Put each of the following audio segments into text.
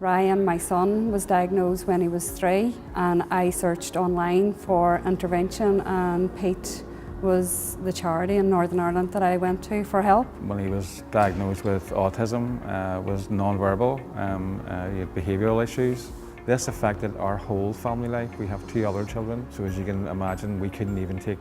Ryan, my son, was diagnosed when he was 3, and I searched online for intervention, and Pete was the charity in Northern Ireland that I went to for help. When he was diagnosed with autism, was non-verbal, he had behavioural issues. This affected our whole family life. We have 2 other children, so as you can imagine, we couldn't even take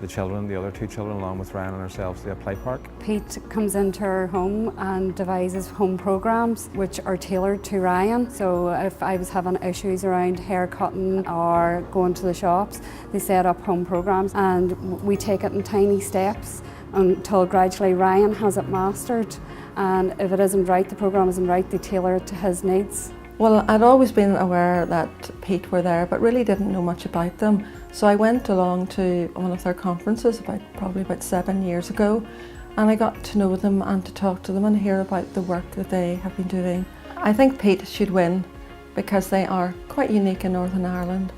the other 2 children, along with Ryan and ourselves, to a play park. Pete comes into our home and devises home programs which are tailored to Ryan. So if I was having issues around hair cutting or going to the shops, they set up home programs, and we take it in tiny steps until gradually Ryan has it mastered. And if it isn't right, the program isn't right, they tailor it to his needs. Well, I'd always been aware that Pete were there, but really didn't know much about them. So I went along to one of their conferences probably about 7 years ago, and I got to know them and to talk to them and hear about the work that they have been doing. I think Pete should win because they are quite unique in Northern Ireland.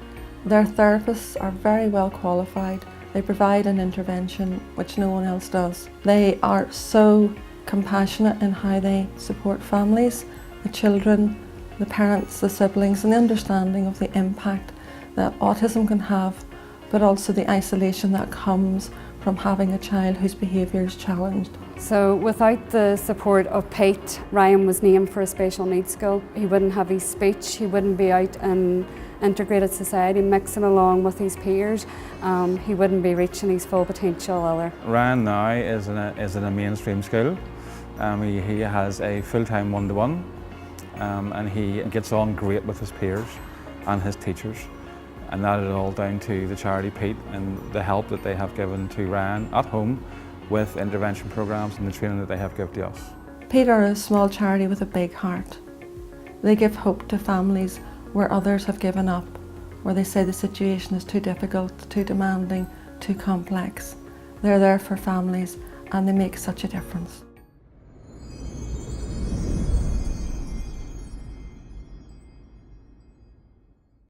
Their therapists are very well qualified. They provide an intervention which no one else does. They are so compassionate in how they support families, the children, the parents, the siblings, and the understanding of the impact that autism can have, but also the isolation that comes from having a child whose behaviour is challenged. So without the support of Pete, Ryan was named for a special needs school. He wouldn't have his speech, he wouldn't be out in integrated society mixing along with his peers. He wouldn't be reaching his full potential either. Ryan now is in a mainstream school. He has a full-time one-to-one. And he gets on great with his peers and his teachers, and that is all down to the charity Pete and the help that they have given to Ryan at home with intervention programs and the training that they have given to us. Pete are a small charity with a big heart. They give hope to families where others have given up, where they say the situation is too difficult, too demanding, too complex. They're there for families, and they make such a difference.